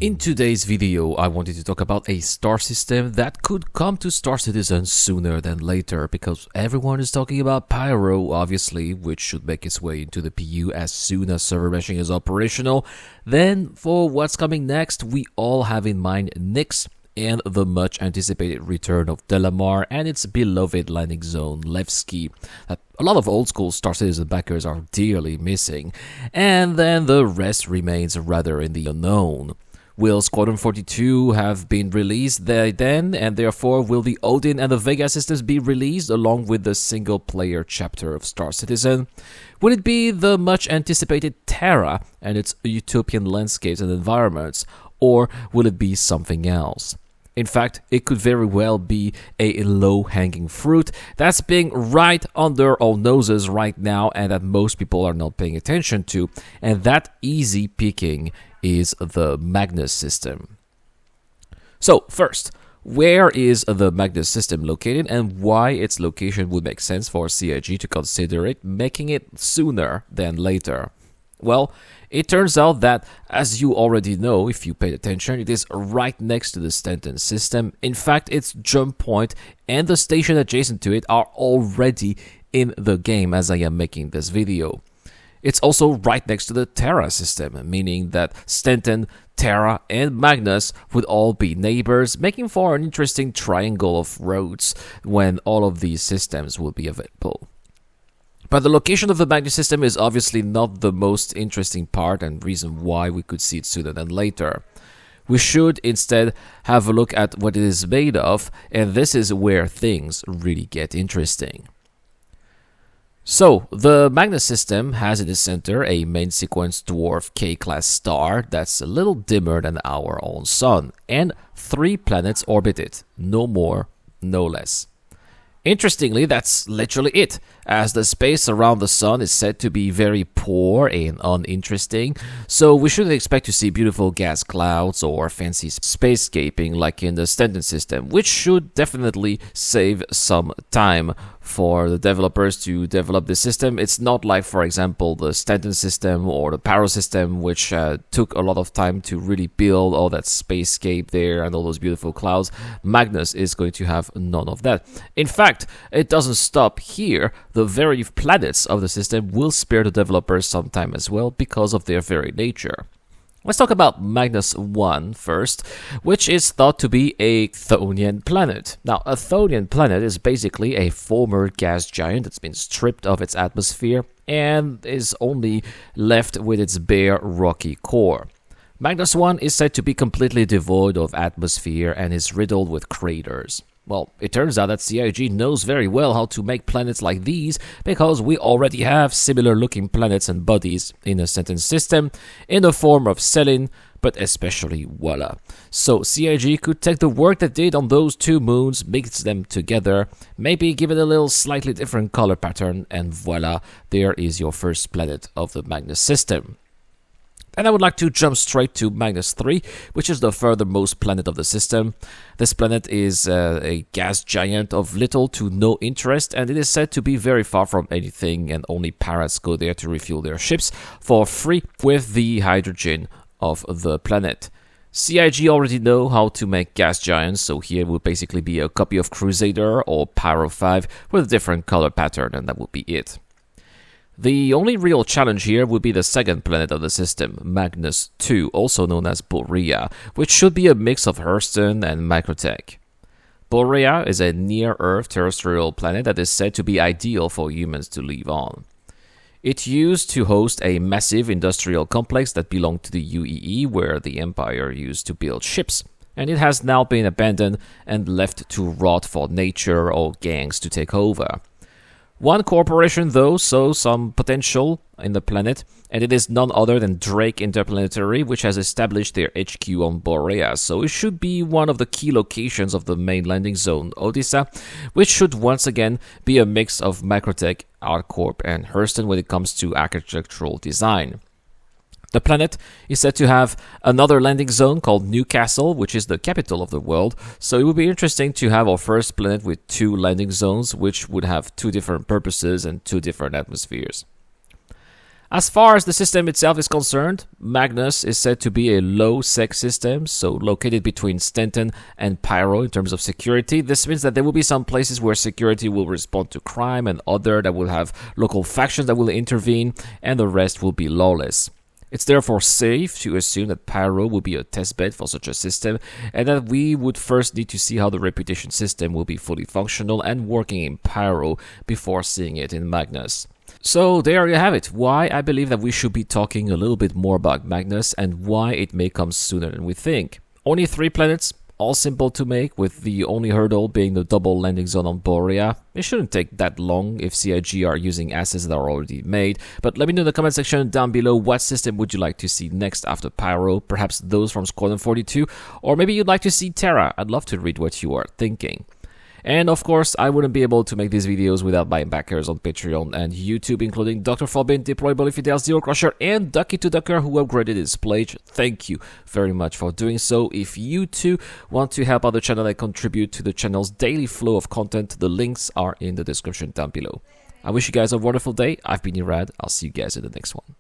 In today's video, I wanted to talk about a star system that could come to Star Citizen sooner than later, because everyone is talking about Pyro, obviously, which should make its way into the PU as soon as server meshing is operational. Then, for what's coming next, we all have in mind Nyx and the much anticipated return of Delamar and its beloved landing zone, Levski, that a lot of old school Star Citizen backers are dearly missing. And then the rest remains rather in the unknown. Will Squadron 42 have been released then, and therefore will the Odin and the Vega systems be released along with the single-player chapter of Star Citizen? Will it be the much-anticipated Terra and its utopian landscapes and environments, or will it be something else? In fact, it could very well be a low-hanging fruit that's being right under our noses right now and that most people are not paying attention to, and that easy picking is the Magnus system. So first, where is the Magnus system located and why its location would make sense for CIG to consider it, making it sooner than later? Well, it turns out that, as you already know if you paid attention, it is right next to the Stanton system. In fact, its jump point and the station adjacent to it are already in the game as I am making this video. It's also right next to the Terra system, meaning that Stanton, Terra, and Magnus would all be neighbors, making for an interesting triangle of roads when all of these systems will be available. But the location of the Magnus system is obviously not the most interesting part and reason why we could see it sooner than later. We should instead have a look at what it is made of, and this is where things really get interesting. So, the Magnus system has in its center a main sequence dwarf K-class star that's a little dimmer than our own sun, and 3 planets orbit it, no more, no less. Interestingly, that's literally it, as the space around the sun is said to be very poor and uninteresting, so we shouldn't expect to see beautiful gas clouds or fancy spacescaping like in the Stanton system, which should definitely save some time for the developers to develop the system. It's not like, for example, the Stanton system or the Pyro system, which took a lot of time to really build all that spacescape there and all those beautiful clouds. Magnus is going to have none of that. In fact, it doesn't stop here. The very planets of the system will spare the developers some time as well because of their very nature. Let's talk about Magnus 1 first, which is thought to be a Chthonian planet. Now, a Chthonian planet is basically a former gas giant that's been stripped of its atmosphere and is only left with its bare rocky core. Magnus 1 is said to be completely devoid of atmosphere and is riddled with craters. Well, it turns out that CIG knows very well how to make planets like these because we already have similar looking planets and bodies in a Stanton system in the form of Selene, but especially Voila. So CIG could take the work they did on those 2 moons, mix them together, maybe give it a little slightly different color pattern, and voila, there is your first planet of the Magnus system. And I would like to jump straight to Magnus 3, which is the furthermost planet of the system. This planet is a gas giant of little to no interest, and it is said to be very far from anything, and only pirates go there to refuel their ships for free with the hydrogen of the planet. CIG already know how to make gas giants, so here would basically be a copy of Crusader or Pyro 5 with a different color pattern, and that would be it. The only real challenge here would be the second planet of the system, Magnus 2, also known as Borea, which should be a mix of Hurston and Microtech. Borea is a near-Earth terrestrial planet that is said to be ideal for humans to live on. It used to host a massive industrial complex that belonged to the UEE, where the Empire used to build ships, and it has now been abandoned and left to rot for nature or gangs to take over. One corporation, though, saw some potential in the planet, and it is none other than Drake Interplanetary, which has established their HQ on Borea, so it should be one of the key locations of the main landing zone, Odessa, which should once again be a mix of Microtech, ArcCorp, and Hurston when it comes to architectural design. The planet is said to have another landing zone called Newcastle, which is the capital of the world, so it would be interesting to have our first planet with 2 landing zones, which would have 2 different purposes and 2 different atmospheres. As far as the system itself is concerned, Magnus is said to be a low-sec system, so located between Stenton and Pyro in terms of security. This means that there will be some places where security will respond to crime and other that will have local factions that will intervene, and the rest will be lawless. It's therefore safe to assume that Pyro will be a testbed for such a system, and that we would first need to see how the reputation system will be fully functional and working in Pyro before seeing it in Magnus. So there you have it, why I believe that we should be talking a little bit more about Magnus and why it may come sooner than we think. Only 3 planets, all simple to make, with the only hurdle being the double landing zone on Borea. It shouldn't take that long if CIG are using assets that are already made, but let me know in the comment section down below what system would you like to see next after Pyro, perhaps those from Squadron 42, or maybe you'd like to see Terra. I'd love to read what you are thinking. And of course, I wouldn't be able to make these videos without my backers on Patreon and YouTube, including Dr. Forbin, Deployable Infidel, Zero Crusher, and Ducky2Ducker, who upgraded his pledge. Thank you very much for doing so. If you too want to help out the channel and contribute to the channel's daily flow of content, the links are in the description down below. I wish you guys a wonderful day. I've been Erad. I'll see you guys in the next one.